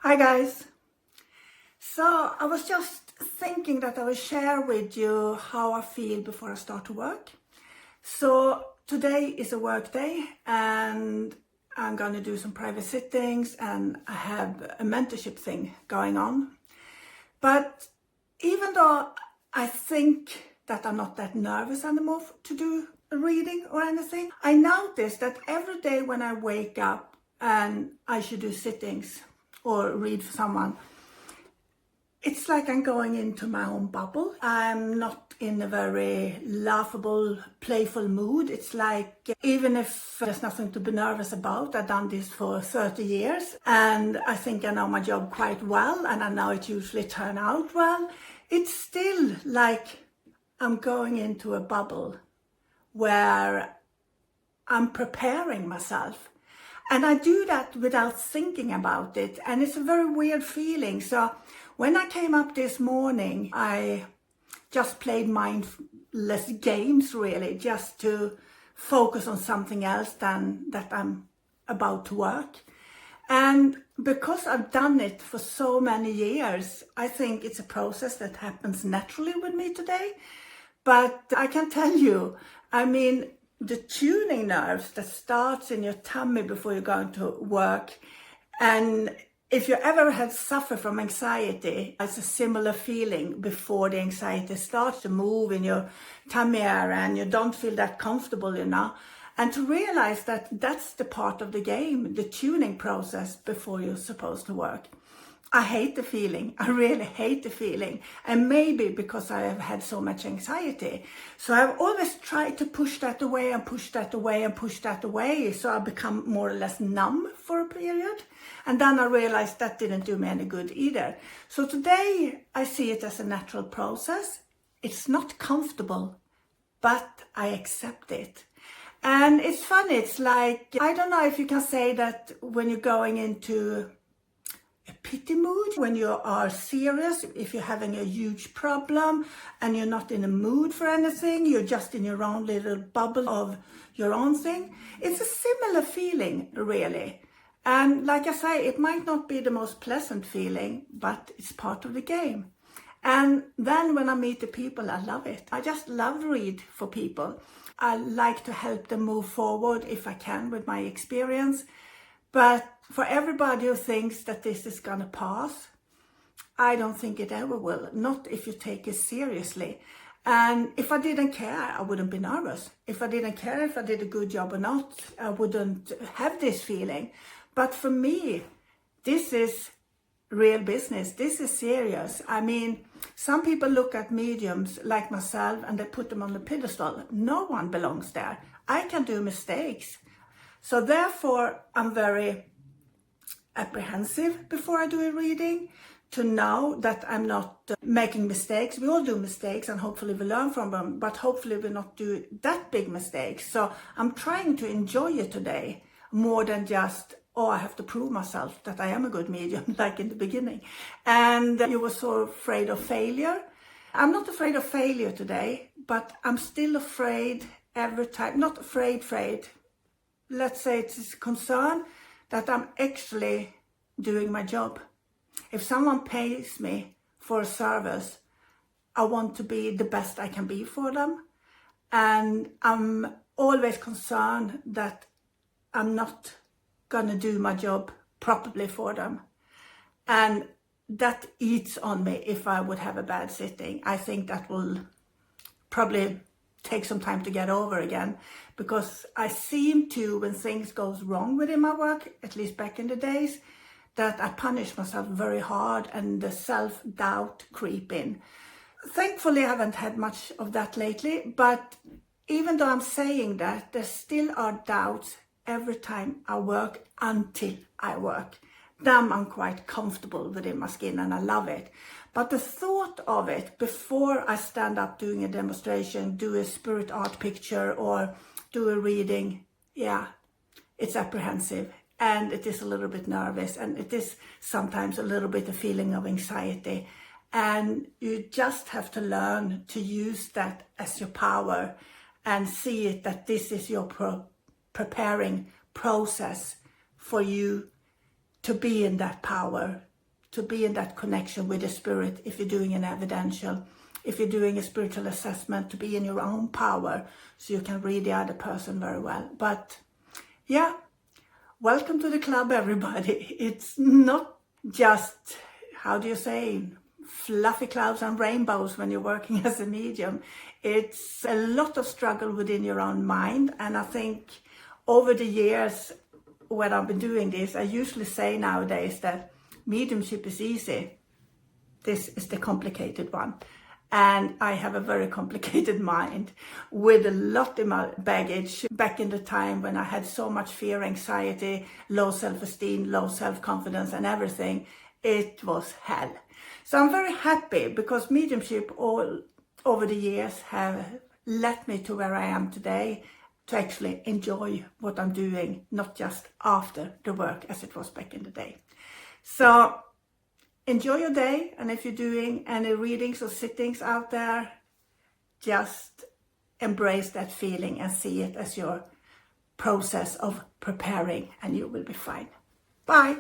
Hi guys. So I was just thinking that I will share with you how I feel before I start to work. So today is a work day and I'm going to do some private sittings and I have a mentorship thing going on. But even though I think that I'm not that nervous anymore to do a reading or anything, I notice that every day when I wake up and I should do sittings or read for someone, it's like I'm going into my own bubble. I'm not in a very laughable, playful mood. It's like, even if there's nothing to be nervous about, I've done this for 30 years and I think I know my job quite well and I know it usually turns out well. It's still like I'm going into a bubble where I'm preparing myself. And I do that without thinking about it. And it's a very weird feeling. So when I came up this morning, I just played mindless games, really, just to focus on something else than that I'm about to work. And because I've done it for so many years, I think it's a process that happens naturally with me today. But I can tell you, the tuning nerves that starts in your tummy before you're going to work, and if you ever had suffered from anxiety, it's a similar feeling before the anxiety starts to move in your tummy area and you don't feel that comfortable, and to realize that that's the part of the game, the tuning process before you're supposed to work. I hate the feeling. I really hate the feeling. And maybe because I have had so much anxiety. So I've always tried to push that away and push that away and push that away. So I become more or less numb for a period. And then I realized that didn't do me any good either. So today I see it as a natural process. It's not comfortable, but I accept it. And it's funny. It's like, I don't know if you can say that when you're going into a pity mood, when you are serious, if you're having a huge problem and you're not in a mood for anything, you're just in your own little bubble of your own thing. It's a similar feeling, really. And like I say, it might not be the most pleasant feeling, but it's part of the game. And then when I meet the people, I love it. I just love to read for people. I like to help them move forward if I can with my experience. But for everybody who thinks that this is gonna pass, I don't think it ever will. Not if you take it seriously. And if I didn't care, I wouldn't be nervous. If I didn't care if I did a good job or not, I wouldn't have this feeling. But for me, this is real business. This is serious. Some people look at mediums like myself and they put them on the pedestal. No one belongs there. I can do mistakes. So therefore, I'm very apprehensive before I do a reading, to know that I'm not making mistakes. We all do mistakes and hopefully we learn from them, but hopefully we not do that big mistakes. So I'm trying to enjoy it today more than just, I have to prove myself that I am a good medium, like in the beginning. And you were so afraid of failure. I'm not afraid of failure today, but I'm still afraid every time, not afraid. Let's say it's a concern that I'm actually doing my job. If someone pays me for a service, I want to be the best I can be for them. And I'm always concerned that I'm not gonna do my job properly for them. And that eats on me if I would have a bad sitting. I think that will probably take some time to get over again, because I seem to, when things goes wrong within my work, at least back in the days, that I punish myself very hard and the self-doubt creep in. Thankfully, I haven't had much of that lately, but even though I'm saying that, there still are doubts every time I work until I work. Then I'm quite comfortable within my skin and I love it. But the thought of it before I stand up doing a demonstration, do a spirit art picture or do a reading, it's apprehensive and it is a little bit nervous and it is sometimes a little bit a feeling of anxiety. And you just have to learn to use that as your power and see it that this is your preparing process for you to be in that power to be in that connection with the spirit if you're doing an evidential, if you're doing a spiritual assessment, to be in your own power so you can read the other person very well. But yeah, welcome to the club, everybody. It's not just, how do you say, fluffy clouds and rainbows when you're working as a medium. It's a lot of struggle within your own mind. And I think over the years when I've been doing this, I usually say nowadays that mediumship is easy. This is the complicated one. And I have a very complicated mind with a lot in my baggage back in the time when I had so much fear, anxiety, low self-esteem, low self-confidence and everything. It was hell. So I'm very happy because mediumship all over the years have led me to where I am today, to actually enjoy what I'm doing, not just after the work as it was back in the day. So enjoy your day, and if you're doing any readings or sittings out there, just embrace that feeling and see it as your process of preparing, and you will be fine. Bye.